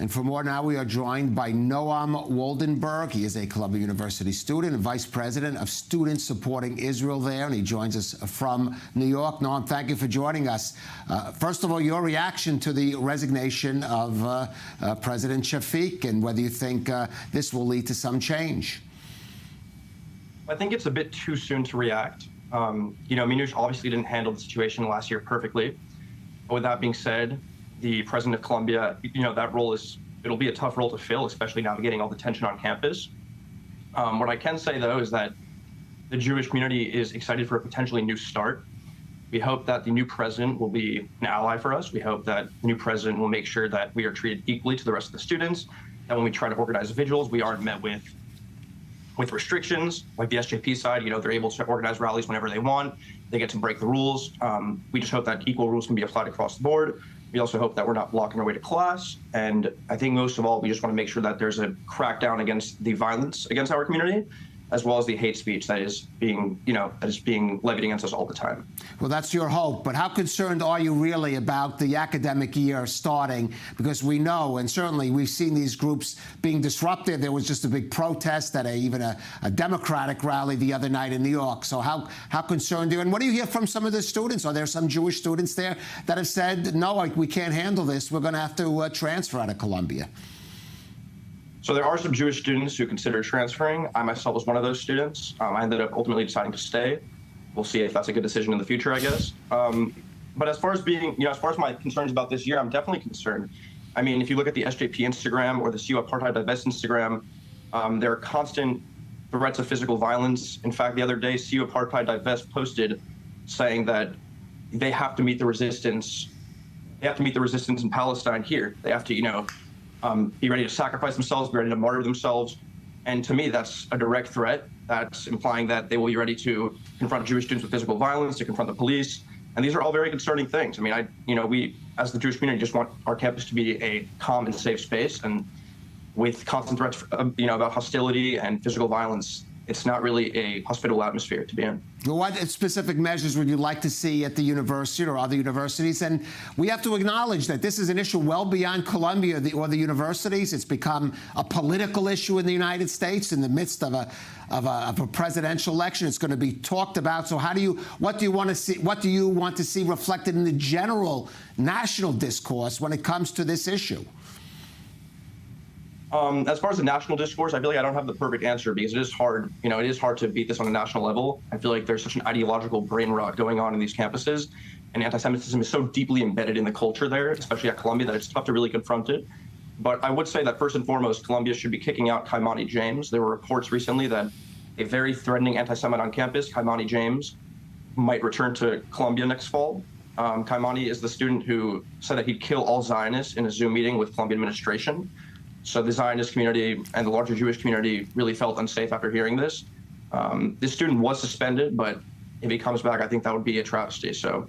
And for more now, we are joined by Noam Woldenberg. He is a Columbia University student and vice president of Students Supporting Israel there, and he joins us from New York. Noam, thank you for joining us. First of all, your reaction to the resignation of President Shafik, and whether you think this will lead to some change. I think it's a bit too soon to react. Minouche obviously didn't handle the situation last year perfectly. But with that being said, the president of Columbia, that role it'll be a tough role to fill, especially navigating all the tension on campus. What I can say, though, is that the Jewish community is excited for a potentially new start. We hope that the new president will be an ally for us. We hope that the new president will make sure that we are treated equally to the rest of the students, that when we try to organize vigils, we aren't met with restrictions. Like the SJP side, they're able to organize rallies whenever they want. They get to break the rules. We just hope that equal rules can be applied across the board. We also hope that we're not blocking our way to class. And I think most of all, we just want to make sure that there's a crackdown against the violence against our community, as well as the hate speech that is being levied against us all the time. Well, that's your hope. But how concerned are you really about the academic year starting? Because we know, and certainly we've seen these groups being disrupted. There was just a big protest at even a Democratic rally the other night in New York. So how concerned are you? And what do you hear from some of the students? Are there some Jewish students there that have said, no, we can't handle this, we're going to have to transfer out of Columbia? So there are some Jewish students who consider transferring. I myself was one of those students. I ended up ultimately deciding to stay. We'll see if that's a good decision in the future, I guess. But as far as as far as my concerns about this year, I'm definitely concerned. I mean, if you look at the SJP Instagram or the CU Apartheid Divest Instagram, there are constant threats of physical violence. In fact, the other day, CU Apartheid Divest posted saying that they have to meet the resistance. They have to meet the resistance in Palestine here. They have to, be ready to sacrifice themselves, be ready to martyr themselves. And to me, that's a direct threat. That's implying that they will be ready to confront Jewish students with physical violence, to confront the police. And these are all very concerning things. I mean, we, as the Jewish community, just want our campus to be a calm and safe space. And with constant threats, about hostility and physical violence, it's not really a hospitable atmosphere to be in. Well, what specific measures would you like to see at the university or other universities? And we have to acknowledge that this is an issue well beyond Columbia or the universities. It's become a political issue in the United States in the midst of a presidential election. It's going to be talked about. So what do you want to see reflected in the general national discourse when it comes to this issue? As far as the national discourse, I feel like I don't have the perfect answer because it is hard. It is hard to beat this on a national level. I feel like there's such an ideological brain rot going on in these campuses, and anti-Semitism is so deeply embedded in the culture there, especially at Columbia, that it's tough to really confront it. But I would say that first and foremost, Columbia should be kicking out Kaimani James. There were reports recently that a very threatening anti-Semite on campus, Kaimani James, might return to Columbia next fall. Kaimani is the student who said that he'd kill all Zionists in a Zoom meeting with Columbia administration. So the Zionist community and the larger Jewish community really felt unsafe after hearing this. This student was suspended, but if he comes back, I think that would be a travesty. So,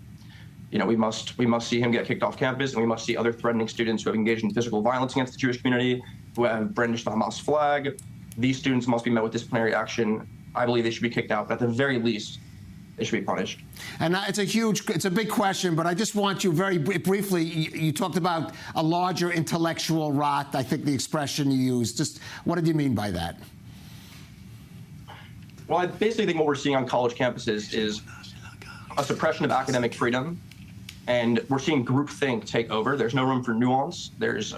we must see him get kicked off campus, and we must see other threatening students who have engaged in physical violence against the Jewish community, who have brandished the Hamas flag. These students must be met with disciplinary action. I believe they should be kicked out, but at the very least, they should be punished. And it's a big question, but I just want you very briefly, you talked about a larger intellectual rot, I think the expression you used. Just what did you mean by that? Well, I basically think what we're seeing on college campuses is a suppression of academic freedom, and we're seeing groupthink take over. There's no room for nuance. There's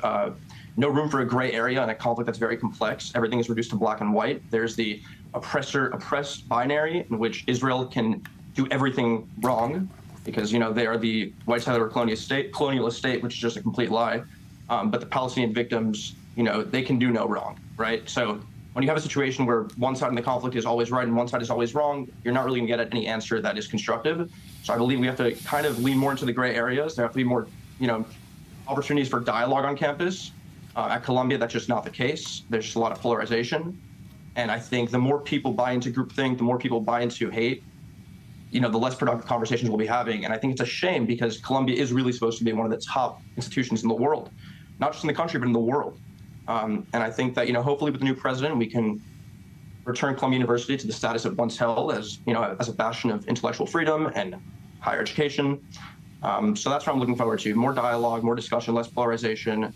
no room for a gray area in a conflict that's very complex. Everything is reduced to black and white. There's the oppressor-oppressed binary in which Israel can do everything wrong because, they are the white side of our colonialist state, which is just a complete lie. But the Palestinian victims, they can do no wrong, right? So when you have a situation where one side in the conflict is always right and one side is always wrong, you're not really going to get at any answer that is constructive. So I believe we have to kind of lean more into the gray areas. There have to be more, opportunities for dialogue on campus. At Columbia, that's just not the case. There's just a lot of polarization. And I think the more people buy into groupthink, the more people buy into hate, the less productive conversations we'll be having. And I think it's a shame because Columbia is really supposed to be one of the top institutions in the world, not just in the country, but in the world. And I think that, hopefully with the new president, we can return Columbia University to the status it once held as, as a bastion of intellectual freedom and higher education. So that's what I'm looking forward to. More dialogue, more discussion, less polarization,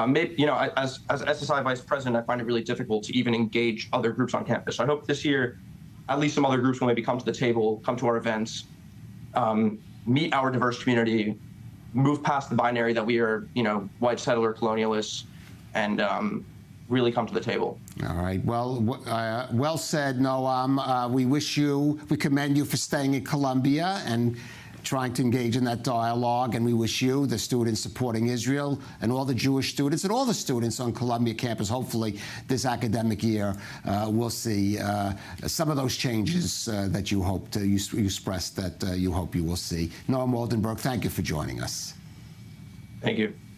Maybe, as SSI vice president, I find it really difficult to even engage other groups on campus. So I hope this year, at least some other groups will maybe come to the table, come to our events, meet our diverse community, move past the binary that we are, white settler colonialists, and really come to the table. All right. Well, well said, Noam. We commend you for staying in Colombia and trying to engage in that dialogue, and we wish you, the students supporting Israel, and all the Jewish students and all the students on Columbia campus, hopefully this academic year, we'll see some of those changes that you hoped, you expressed that you hope you will see. Noam Woldenberg, thank you for joining us. Thank you.